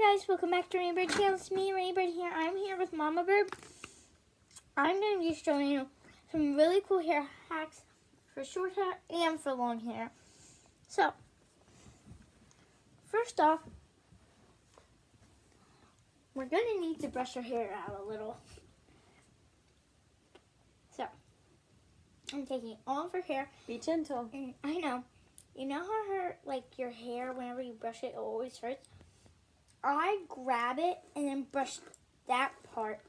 Hi guys, welcome back to Wrenie Bird Channel. It's me, Wrenie Bird here. I'm here with Momma Bird. I'm going to be showing you some really cool hair hacks for short hair and for long hair. So, first off, we're going to need to brush our hair out a little. So, I'm taking all of her hair. Be gentle. And I know. You know how your hair, whenever you brush it, it always hurts? I grab it and then brush that part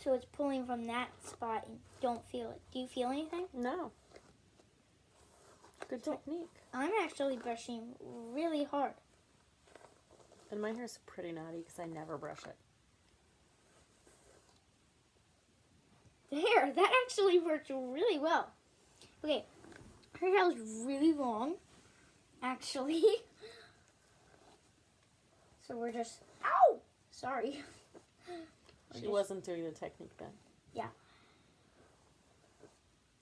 so it's pulling from that spot and don't feel it. Do you feel anything? No. Good technique. I'm actually brushing really hard. And my hair's pretty naughty because I never brush it. There, that actually worked really well. Okay, her hair is really long, actually. So we're just, ow! Sorry. She wasn't doing the technique then. Yeah.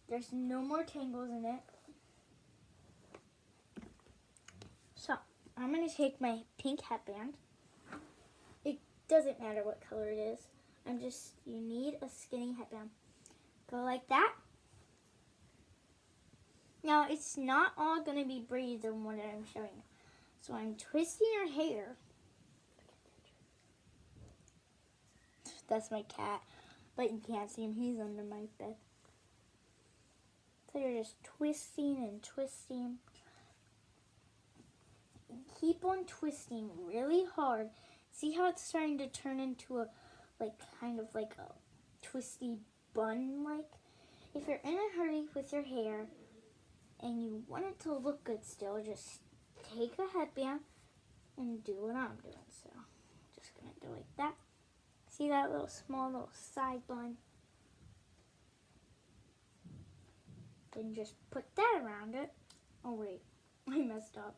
There's no more tangles in it. So, I'm going to take my pink headband. It doesn't matter what color it is. You need a skinny headband. Go like that. Now, it's not all going to be braids on what I'm showing you. So I'm twisting your hair. That's my cat, but you can't see him. He's under my bed. So you're just twisting and twisting. And keep on twisting really hard. See how it's starting to turn into a, kind of like a twisty bun, If you're in a hurry with your hair and you want it to look good still, just take a headband and do what I'm doing. So, just gonna do like that. See that small little side bun? Then just put that around it. Oh wait, I messed up.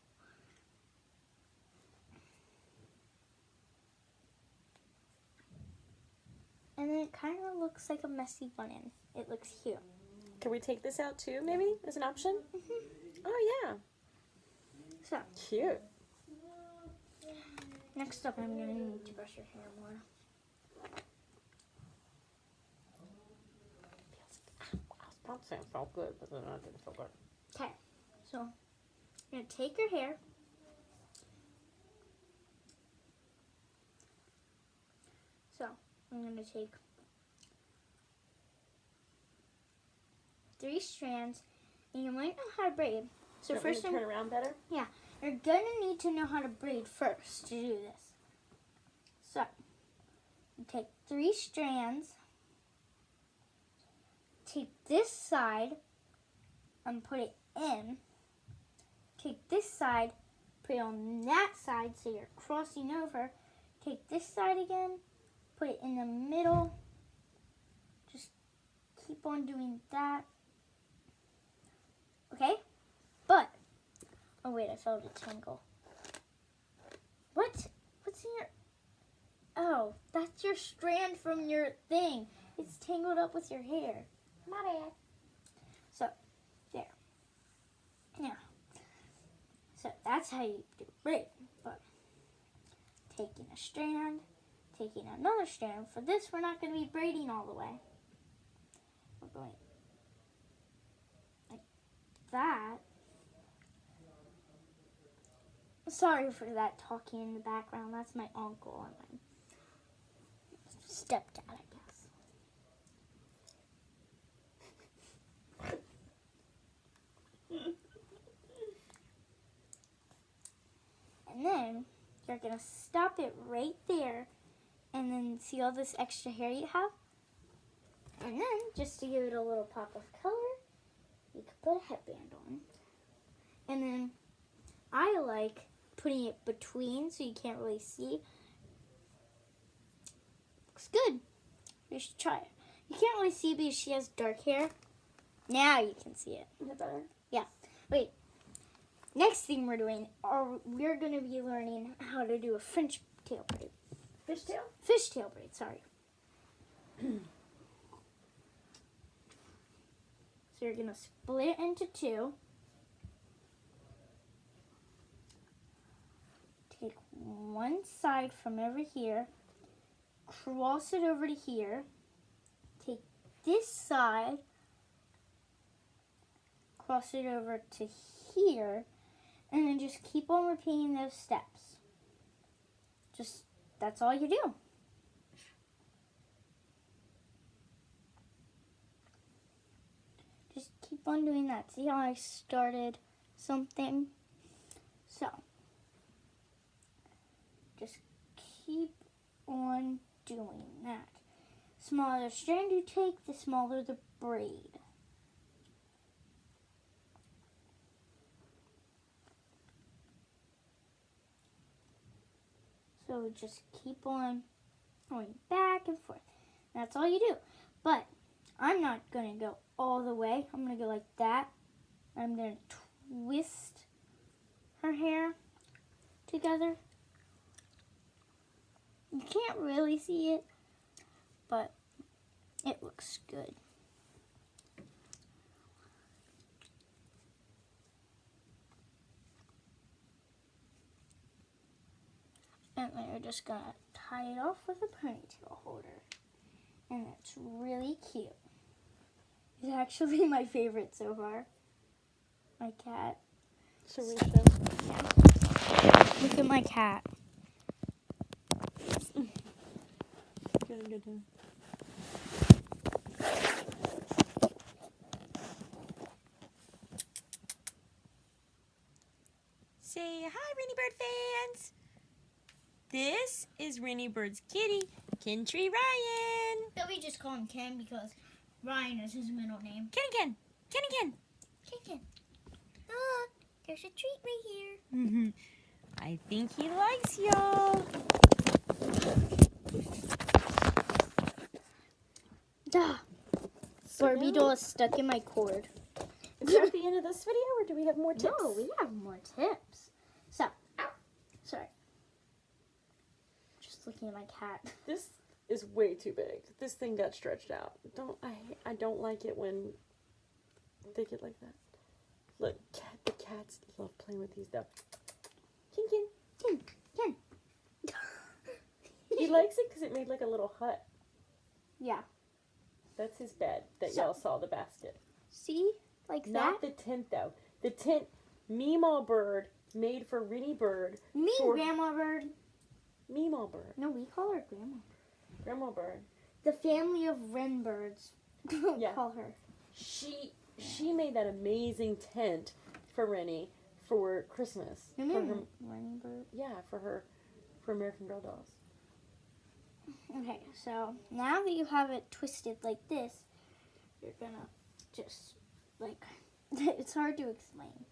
And then it kind of looks like a messy bun-in. It looks cute. Can we take this out too, maybe, as an option? Mm-hmm. Oh, yeah. So, cute. Next up, I'm going to need to brush your hair more. I was saying it felt good, but then I didn't feel good. Okay, so I'm going to take your hair. So, I'm going to take 3 strands, and you might know how to braid. So first, turn around better. Yeah, you're gonna need to know how to braid first to do this. So, you take 3 strands, take this side, and put it in. Take this side, put it on that side, so you're crossing over. Take this side again, put it in the middle. Just keep on doing that. Okay? But, oh wait, I felt a tangle. What? What's in your, oh, that's your strand from your thing. It's tangled up with your hair. My bad. So, there. Now, so that's how you do braid. But, taking a strand, taking another strand. For this, we're not going to be braiding all the way. We're going like that. Sorry for that talking in the background. That's my uncle and my stepdad, I guess. And then you're going to stop it right there. And then see all this extra hair you have? And then, just to give it a little pop of color, you can put a headband on. And then, I like putting it between so you can't really see. Looks good. You should try it. You can't really see because she has dark hair. Now you can see it. Is that better? Yeah. Wait. Next thing we're doing, we're going to be learning how to do a French tail braid. Fishtail? Fishtail braid, sorry. So you're going to split it into 2. take one side from over here, cross it over to here, take this side, cross it over to here, and then just keep on repeating those steps. Just, that's all you do. Just keep on doing that. See how I started something? So, just keep on doing that. Smaller strand you take, the smaller the braid. So just keep on going back and forth. That's all you do. But I'm not going to go all the way. I'm going to go like that. I'm going to twist her hair together. You can't really see it, but it looks good. And then you're just going to tie it off with a ponytail holder. And it's really cute. It's actually my favorite so far. My cat. Should we show? Yeah. Look at my cat. Good. Say hi, Wrenie Bird fans! This is Wrenie Bird's kitty, Kentry Ryan. But we just call him Ken because Ryan is his middle name. Ken. Ken. Look, there's a treat right here. I think he likes y'all. Duh. So Barbie now- doll is stuck in my cord. Is that the end of this video, or do we have more tips? No, we have more tips. So, sorry. Just looking at my cat. This is way too big. This thing got stretched out. I don't like it when they get like that. Look, the cats love playing with these though. Ken. Ken. He likes it because it made like a little hut. Yeah. That's his bed that So- y'all saw, the basket. See? Like Not that? the tent though. The tent Momma Bird made for Wrenie Bird. Me, for Grandma Bird. Momma Bird. No, we call her Grandma. Grandma Bird. The family of Wren birds. Yeah. Call her. She made that amazing tent for Wrenie for Christmas. For her, Wren bird. yeah, for American Girl dolls. Okay, so now that you have it twisted like this, you're gonna just, like, it's hard to explain.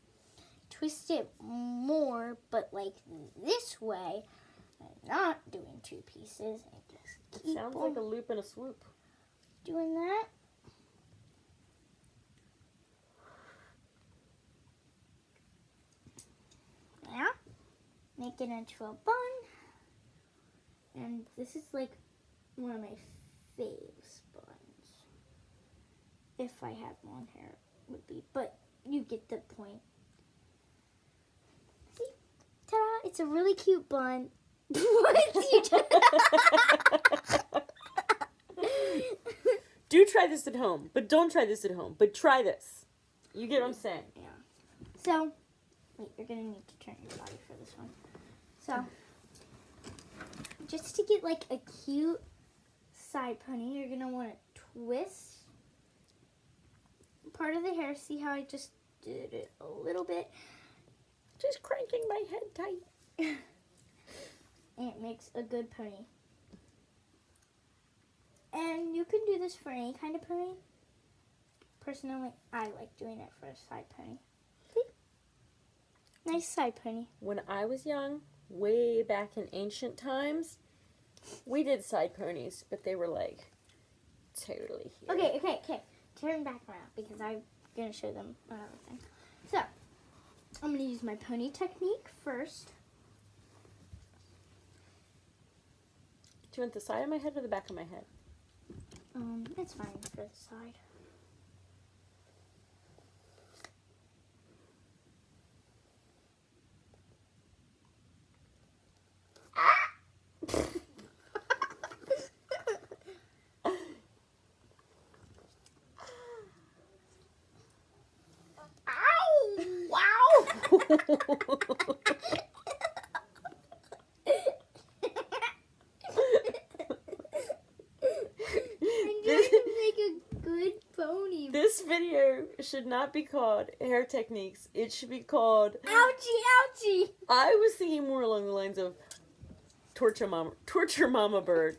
Twist it more, but like this way, and not doing two pieces, and just keep Sounds on like a loop and a swoop. doing that. Yeah, make it into a bun. And this is like one of my faves buns. If I had long hair, would be. But you get the point. See? Ta-da! It's a really cute bun. What you Do try this at home, but don't try this at home. But try this. You get what I'm saying? Yeah. So, wait, you're going to need to turn your body for this one. So, just to get like a cute side pony, you're going to want to twist part of the hair. See how I just did it a little bit? Just cranking my head tight. And it makes a good pony. And you can do this for any kind of pony. Personally, I like doing it for a side pony. See? Nice side pony. When I was young, way back in ancient times, we did side ponies, but they were like totally here. Okay. Turn back around because I'm going to show them another thing. So, I'm going to use my pony technique first. Do you want the side of my head or the back of my head? It's fine for the side. I'm trying to make a good pony. This video should not be called hair techniques. It should be called Ouchie, ouchie. I was thinking more along the lines of torture Momma Bird.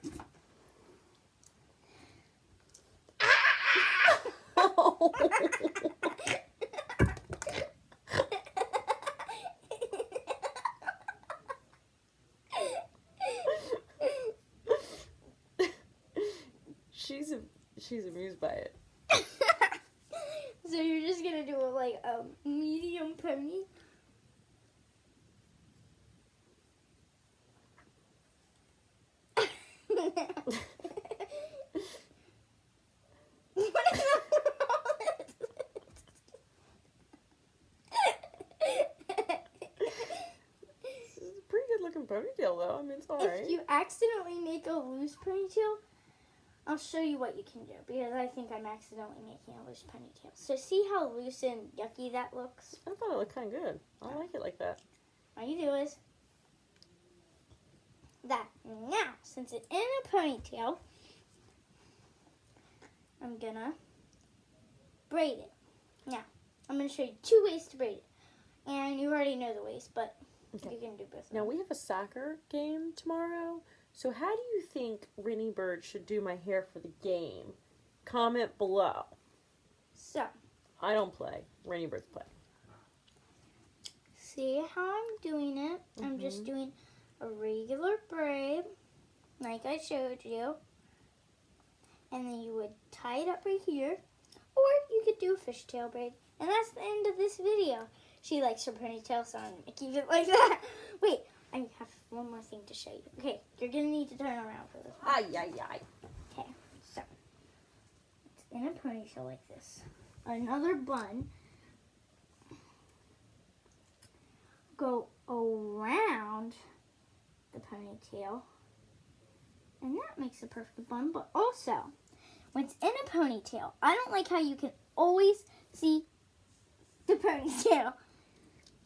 She's amused by it. So you're just gonna do like a medium pony? Ponytail though. I mean, it's alright. If you accidentally make a loose ponytail, I'll show you what you can do because I think I'm accidentally making a loose ponytail. So see how loose and yucky that looks? I thought it looked kind of good. I like it like that. All you do is that. Now, since it's in a ponytail, I'm gonna braid it. Now, I'm gonna show you 2 ways to braid it. And you already know the ways, but okay. You can do both. Now we have a soccer game tomorrow. So how do you think Wrenie Bird should do my hair for the game? Comment below. So I don't play. Wrenie Birds play. See how I'm doing it? I'm just doing a regular braid, like I showed you. And then you would tie it up right here. Or you could do a fishtail braid. And that's the end of this video. She likes her ponytail, so I'm going to keep it like that. Wait, I have one more thing to show you. Okay, you're going to need to turn around for this one. Ay, ay, ay. Okay, so it's in a ponytail like this. Another bun. Go around the ponytail. And that makes a perfect bun. But also, when it's in a ponytail, I don't like how you can always see the ponytail.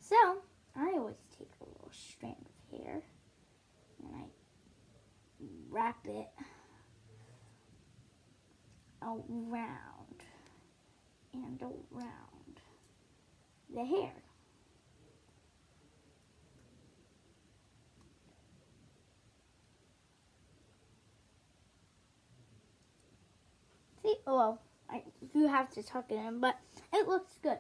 So, I always take a little strand of hair and I wrap it around and around the hair. See, well, you have to tuck it in, but it looks good.